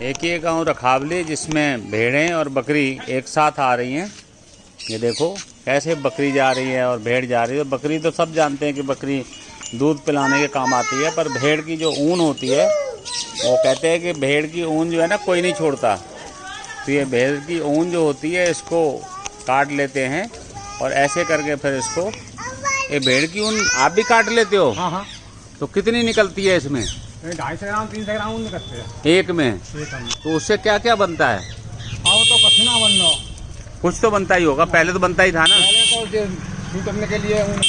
एक ये गांव रखावली जिसमें भेड़ें और बकरी एक साथ आ रही हैं। ये देखो कैसे बकरी जा रही है और भेड़ जा रही है। बकरी तो सब जानते हैं कि बकरी दूध पिलाने के काम आती है, पर भेड़ की जो ऊन होती है वो कहते हैं कि भेड़ की ऊन जो है ना कोई नहीं छोड़ता। तो ये भेड़ की ऊन जो होती है इसको काट लेते हैं और ऐसे करके फिर इसको, ये भेड़ की ऊन आप भी काट लेते हो? हाँ हाँ। तो कितनी निकलती है इसमें? 250 ग्राम 300 ग्राम ऊन निकलते हैं एक में। तो उससे क्या क्या बनता है? आओ तो कठिना बन लो, कुछ तो बनता ही होगा, पहले तो बनता ही था ना। पहले तो सूट करने के लिए ऊन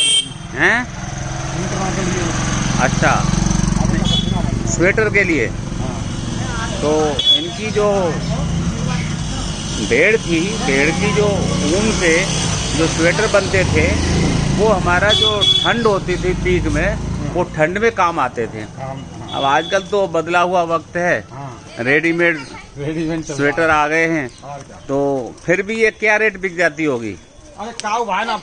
हैं? के लिए। अच्छा, अब तो कठिना बन लो। स्वेटर के लिए। हाँ। तो इनकी जो भेड़ थी, भेड़ की जो ऊन से जो स्वेटर बनते थे वो हमारा जो ठंड होती थी पीक में, वो ठंड में काम आते थे। अब आजकल तो बदला हुआ वक्त है, रेडीमेड स्वेटर आ गए हैं। तो फिर भी ये क्या रेट बिक जाती होगी? अरे काऊ भाई ना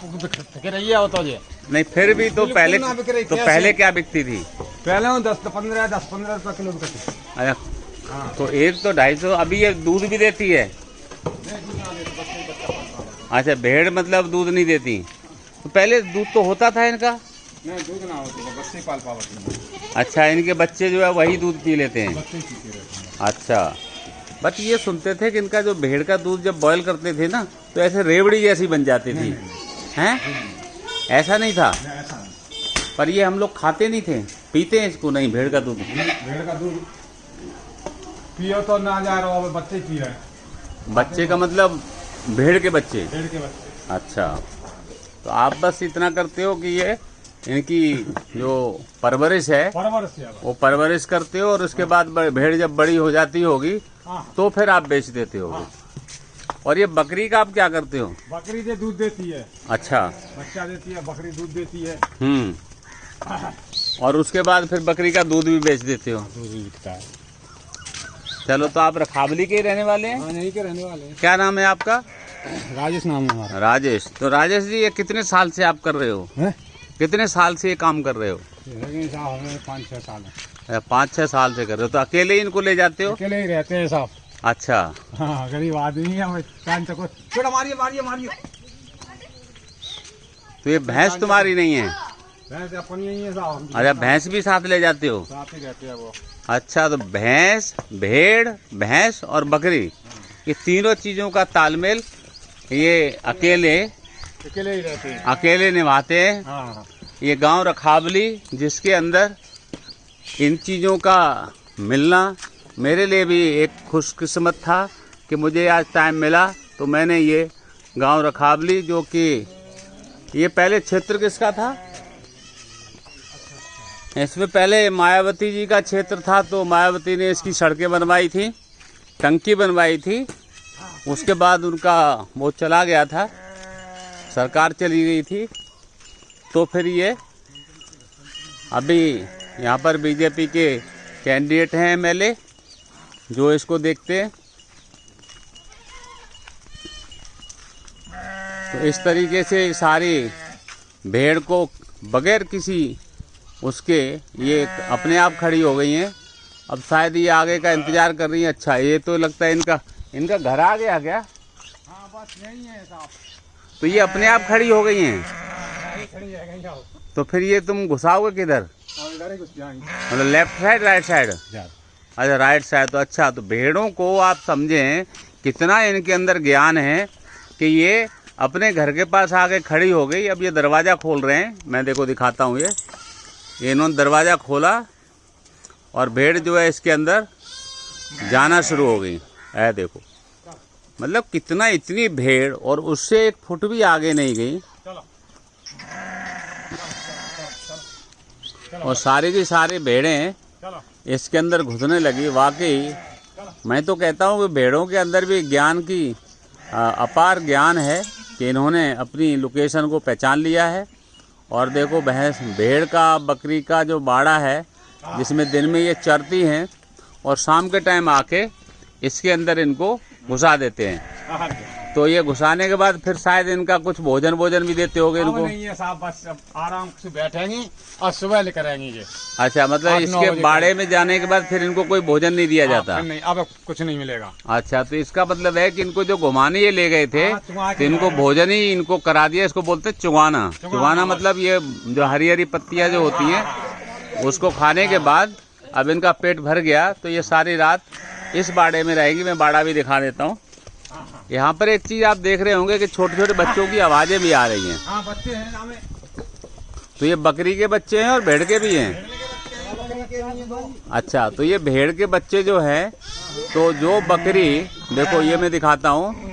रही है तो ये नहीं, फिर भी तो पहले क्या बिकती थी? पहले 10-15 रुपए किलो बिकती। अच्छा, तो एक तो 250। अभी ये दूध भी देती है? अच्छा, भेड़ मतलब दूध नहीं देती। तो पहले दूध तो होता था इनका? नहीं, दूध ना होती, बच्चे पाल पावती। अच्छा, इनके बच्चे जो है वही दूध पी लेते हैं। अच्छा, बट ये सुनते थे कि इनका जो भेड़ का दूध जब बॉयल करते थे ना तो ऐसे रेवड़ी जैसी बन जाती थी। हैं? ऐसा नहीं था? पर ये हम लोग खाते नहीं थे, पीते हैं इसको? नहीं, भेड़ का दूध। भेड़ का दूध पियो तो ना जा रहा हो, बच्चे पी रहे हैं। बच्चे का मतलब भेड़ के बच्चे? भेड़ के बच्चे। अच्छा, तो आप बस इतना करते हो कि ये इनकी जो परवरिश है वो परवरिश करते हो और उसके बाद भेड़ जब बड़ी हो जाती होगी तो फिर आप बेच देते हो। और ये बकरी का आप क्या करते हो? बकरी जो दूध देती है। अच्छा, बच्चा देती है, बकरी दूध देती है। और उसके बाद फिर बकरी का दूध भी बेच देते हो? दूध भी बिकता है। चलो, तो आप रखावली के रहने वाले हैं? हाँ, यहीं के रहने वाले हैं। क्या नाम है आपका? राजेश नाम है हमारा। राजेश। तो राजेश जी, ये कितने साल से आप कर रहे हो? कितने साल से ये काम कर रहे हो? 5-6 साल है। 5-6 साल से कर रहे हो। तो अकेले ही इनको ले जाते हो? अकेले ही रहते हैं साहब। अच्छा। हाँ, गरीब आदमी है। मारिए। तो ये भैंस तुम्हारी नहीं है? भैंस अपनी नहीं है साहब। अच्छा, भैंस भी साथ ले जाते हो? साथ ही रहते हैं वो। अच्छा, तो भैंस, भेड़, भैंस और बकरी, ये तीनों चीजों का तालमेल ये अकेले ही रहते हैं, अकेले निभाते हैं। हाँ। ये गांव रखावली जिसके अंदर इन चीज़ों का मिलना मेरे लिए भी एक खुशकिस्मत था कि मुझे आज टाइम मिला। तो मैंने ये गांव रखावली, जो कि ये पहले क्षेत्र किसका था? इसमें पहले मायावती जी का क्षेत्र था। तो मायावती ने इसकी सड़कें बनवाई थी, टंकी बनवाई थी। उसके बाद उनका वो चला गया था, सरकार चली गई थी। तो फिर ये अभी यहाँ पर बीजेपी के कैंडिडेट हैं एमएलए जो इसको देखते हैं। तो इस तरीके से सारी भेड़ को बगैर किसी उसके ये अपने आप खड़ी हो गई हैं। अब शायद ये आगे का इंतज़ार कर रही हैं। अच्छा, ये तो लगता है इनका घर आ गया क्या? हाँ, बस यही है साहब। तो ये अपने आप खड़ी हो गई हैं? तो फिर ये तुम घुसाओगे किधर? मतलब लेफ्ट साइड, राइट साइड? अच्छा, राइट साइड। तो अच्छा, तो भेड़ों को आप समझें कितना इनके अंदर ज्ञान है कि ये अपने घर के पास आके खड़ी हो गई। अब ये दरवाज़ा खोल रहे हैं, मैं देखो दिखाता हूँ। ये इन्होंने दरवाज़ा खोला और भेड़ जो है इसके अंदर जाना शुरू हो गई। ऐ देखो, मतलब कितना, इतनी भेड़ और उससे 1 फुट भी आगे नहीं गई। और सारी की सारी भेड़ें इसके अंदर घुसने लगी। वाकई मैं तो कहता हूँ कि भेड़ों के अंदर भी ज्ञान की अपार ज्ञान है कि इन्होंने अपनी लोकेशन को पहचान लिया है। और देखो, भेड़ का, बकरी का जो बाड़ा है जिसमें दिन में ये चरती हैं और शाम के टाइम आके इसके अंदर इनको घुसा देते हैं। तो ये घुसाने के बाद फिर शायद इनका कुछ भोजन भी देते होगे अब इनको? नहीं है साहब, बस अब आराम से बैठेंगी और सुबह लेकर आएंगी ये। अच्छा, मतलब 8-9 इसके बजे बाड़े में जाने के बाद फिर इनको कोई भोजन नहीं दिया जाता? फिर नहीं, अब कुछ नहीं मिलेगा। अच्छा, तो इसका मतलब है कि इनको जो घुमाने ये ले गए थे हाँ, चुंगा तो के इनको भोजन ही इनको करा दिया। इसको बोलते हैं चुगाना। चुगाना मतलब ये जो हरी हरी पत्तियां जो होती हैं उसको खाने के बाद अब इनका पेट भर गया तो ये सारी रात इस बाड़े में रहेगी। मैं बाड़ा भी दिखा देता हूँ। यहाँ पर एक चीज आप देख रहे होंगे कि छोटे छोटे बच्चों की आवाजें भी आ रही हैं। हाँ, बच्चे हैं ना में। तो ये बकरी के बच्चे हैं और भेड़ के भी हैं? अच्छा, तो ये भेड़ के बच्चे जो हैं, तो जो बकरी, देखो ये मैं दिखाता हूँ,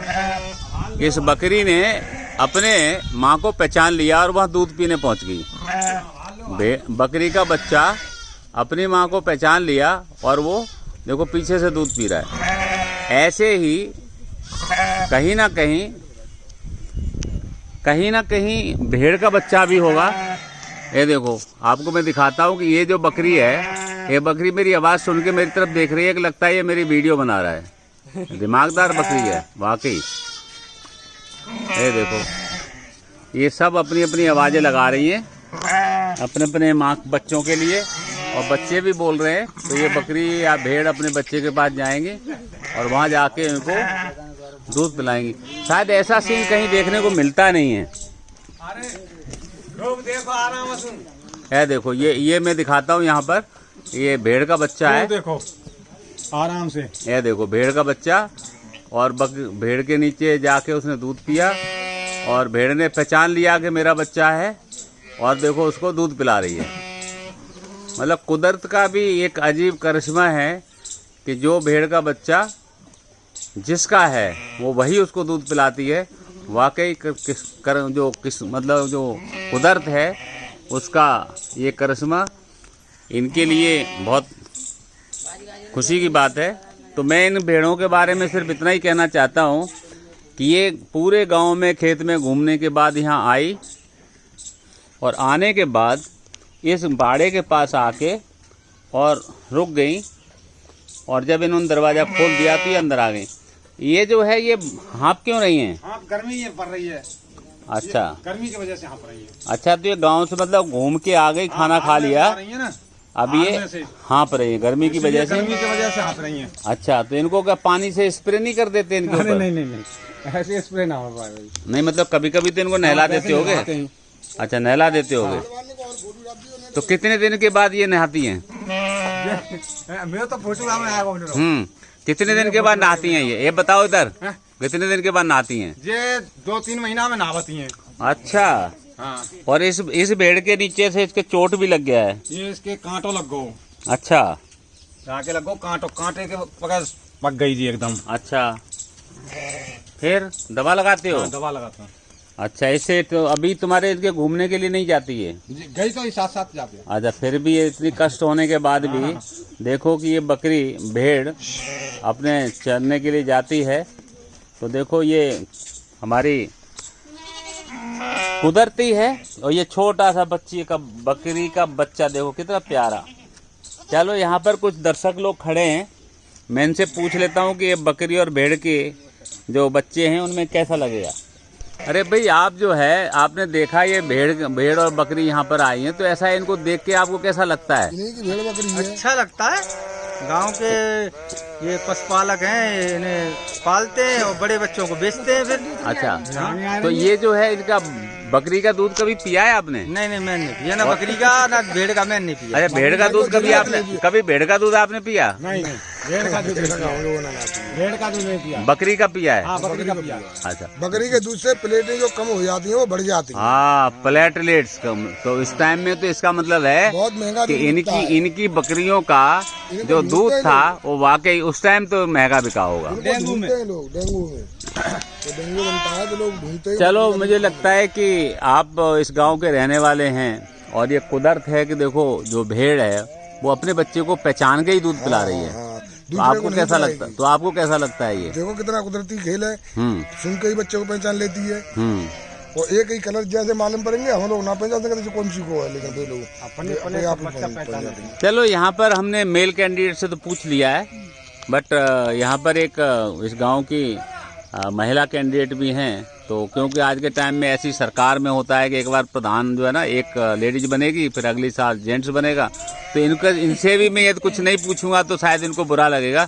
इस बकरी ने अपने माँ को पहचान लिया और वह दूध पीने पहुँच गई। बकरी का बच्चा अपनी माँ को पहचान लिया और वो देखो पीछे से दूध पी रहा है। ऐसे ही कहीं ना कहीं भेड़ का बच्चा भी होगा। ये देखो, आपको मैं दिखाता हूँ कि ये जो बकरी है, ये बकरी मेरी आवाज़ सुन के मेरी तरफ देख रही है कि लगता है ये मेरी वीडियो बना रहा है। दिमागदार बकरी है वाकई। ये देखो, ये सब अपनी अपनी आवाज़ें लगा रही हैं अपने अपने माँ बच्चों के लिए, और बच्चे भी बोल रहे हैं। तो ये बकरी या भेड़ अपने बच्चे के पास जाएंगे और वहाँ जाके इनको दूध पिलाएंगी। शायद ऐसा सीन कहीं देखने को मिलता नहीं है। अरे लोग देखो आराम से। है देखो, ये मैं दिखाता हूँ यहाँ पर। ये भेड़ का बच्चा है, देखो आराम से। ये देखो भेड़ का बच्चा, और भेड़ के नीचे जाके उसने दूध पिया और भेड़ ने पहचान लिया कि मेरा बच्चा है, और देखो उसको दूध पिला रही है। मतलब कुदरत का भी एक अजीब करिश्मा है कि जो भेड़ का बच्चा जिसका है वो वही उसको दूध पिलाती है। वाकई मतलब जो कुदरत है उसका ये करिश्मा इनके लिए बहुत खुशी की बात है। तो मैं इन भेड़ों के बारे में सिर्फ इतना ही कहना चाहता हूँ कि ये पूरे गांव में खेत में घूमने के बाद यहाँ आई, और आने के बाद इस बाड़े के पास आके और रुक गई, और जब इन्होंने दरवाज़ा खोल दिया तो ये अंदर आ गई। ये जो है ये हाँप क्यों रही हैं? हाँ, गर्मी ये पड़ रही है। अच्छा, गर्मी की वजह से हाँप रही है। अच्छा, तो ये गांव से मतलब घूम के आ गई, खाना खा लिया, रही है ना, अब ये हाँप रही है गर्मी की वजह से। गर्मी की वजह से हाँप रही है। अच्छा, तो इनको क्या पानी से स्प्रे नहीं कर देते इनके ऊपर? नहीं, ऐसे स्प्रे ना हो पाए। नहीं, मतलब कभी कभी तो इनको नहला देते होगे? अच्छा, नहला देते होगे। तो कितने दिन के बाद ये नहाती हैं? मेरा तो फोटो में आया। कितने दिन के बाद नहाती हैं ये बताओ इधर। कितने दिन के बाद नहाती हैं? ये 2-3 महीना में नहाती हैं। अच्छा। हाँ। और इस भेड़ के नीचे से इसके चोट भी लग गया है। ये इसके कांटो लग गो। अच्छा, जाके लगो कांटे के पकड़ पक गई जी एकदम। अच्छा, फिर दवा लगाते हो? हाँ, दवा लगाता हूँ। अच्छा, इससे तो अभी तुम्हारे इसके घूमने के लिए नहीं जाती है? गई तो साथ साथ जाती है। अच्छा, फिर भी ये इतनी कष्ट होने के बाद भी देखो कि ये बकरी भेड़ अपने चरने के लिए जाती है। तो देखो ये हमारी कुदरती है। और ये छोटा सा बकरी का बच्चा देखो कितना प्यारा। चलो, यहाँ पर कुछ दर्शक लोग खड़े हैं, मैं इनसे पूछ लेता हूँ कि ये बकरी और भेड़ के जो बच्चे हैं उनमें कैसा लगेगा। अरे भाई, आप जो है आपने देखा ये भेड़ और बकरी यहाँ पर आई हैं, तो ऐसा इनको देख के आपको कैसा लगता है? भेड़ बकरी है। अच्छा लगता है। गांव के ये पशुपालक हैं, इन्हें पालते हैं और बड़े बच्चों को बेचते हैं फिर। अच्छा, तो ये जो है इनका बकरी का दूध कभी पिया है आपने? नहीं, मैंने नहीं पिया, ना बकरी का ना भेड़ का, मैंने नहीं पिया। अच्छा, भेड़ का दूध कभी भेड़ का दूध आपने पिया? नहीं, भेड़ का दूध नहीं पिया। बकरी का पिया है? हाँ, बकरी का पिया। अच्छा, बकरी के दूध से प्लेटें जो कम हो जाती हैं वो बढ़ जाती हैं। हाँ, प्लेटलेट्स कम। तो इस टाइम में तो इसका मतलब है बहुत महंगा कि इनकी बकरियों का जो दूध था वो वाकई उस टाइम तो महंगा बिका होगा। डेंगू में लोग डेंगू बनता है तो लोग ढूंढते हैं। चलो, मुझे लगता है कि आप इस गांव के रहने वाले हैं और ये कुदरत है कि देखो जो भेड़ है वो अपने बच्चे को पहचान के ही दूध पिला रही है। तो आपको कैसा लगता है ये? देखो कितना कुदरती खेल है। सुन के ही बच्चे को पहचान लेती है। और एक ही कलर जैसे मालूम पड़ेंगे, हम लोग ना पहचान सकते कौन सी को है, लेकिन दो लोग अपने आप पहचान लेंगे। चलो, यहाँ पर हमने मेल कैंडिडेट से तो पूछ लिया है, बट यहाँ पर एक इस गांव की महिला कैंडिडेट भी हैं, तो क्योंकि आज के टाइम में ऐसी सरकार में होता है कि एक बार प्रधान जो है ना एक लेडीज बनेगी, फिर अगली साल जेंट्स बनेगा, तो इनसे भी मैं यदि कुछ नहीं पूछूंगा तो शायद इनको बुरा लगेगा।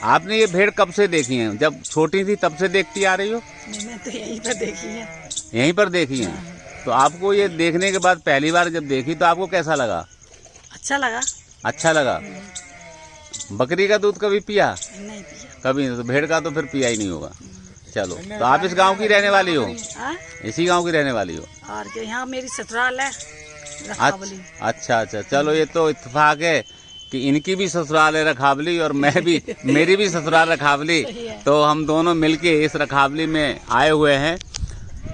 आपने ये भेड़ कब से देखी है? जब छोटी थी तब से देखती आ रही हो? मैंने तो यहीं पर देखी है। यहीं पर देखी है। तो आपको ये देखने के बाद पहली बार जब देखी तो आपको कैसा लगा? अच्छा लगा। अच्छा लगा। बकरी का दूध कभी पिया? नहीं पिया। कभी नहीं। तो भेड़ का तो फिर पिया ही नहीं होगा। चलो, तो आप इस गांव की रहने वाली हो? हाँ? इसी गांव की रहने वाली हो? और क्या, यहाँ मेरी ससुराल है रखावली। अच्छा, चलो, ये तो इत्तेफाक है कि इनकी भी ससुराल है रखावली और मेरी भी ससुराल रखावली, तो हम दोनों मिलके इस रखावली में आए हुए हैं।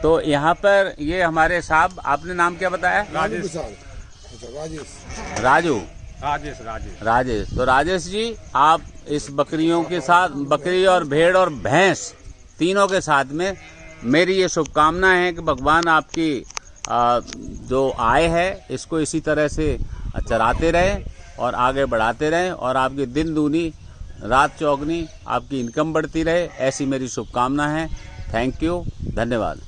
तो यहाँ पर ये हमारे साहब, आपने नाम क्या बताया? राजेश। तो राजेश जी, आप इस बकरियों के साथ, बकरी और भेड़ और भैंस तीनों के साथ में मेरी ये शुभकामना है कि भगवान आपकी जो आय है इसको इसी तरह से चराते रहें और आगे बढ़ाते रहें और आपकी दिन दूनी रात चौगनी आपकी इनकम बढ़ती रहे, ऐसी मेरी शुभकामना है। थैंक यू, धन्यवाद।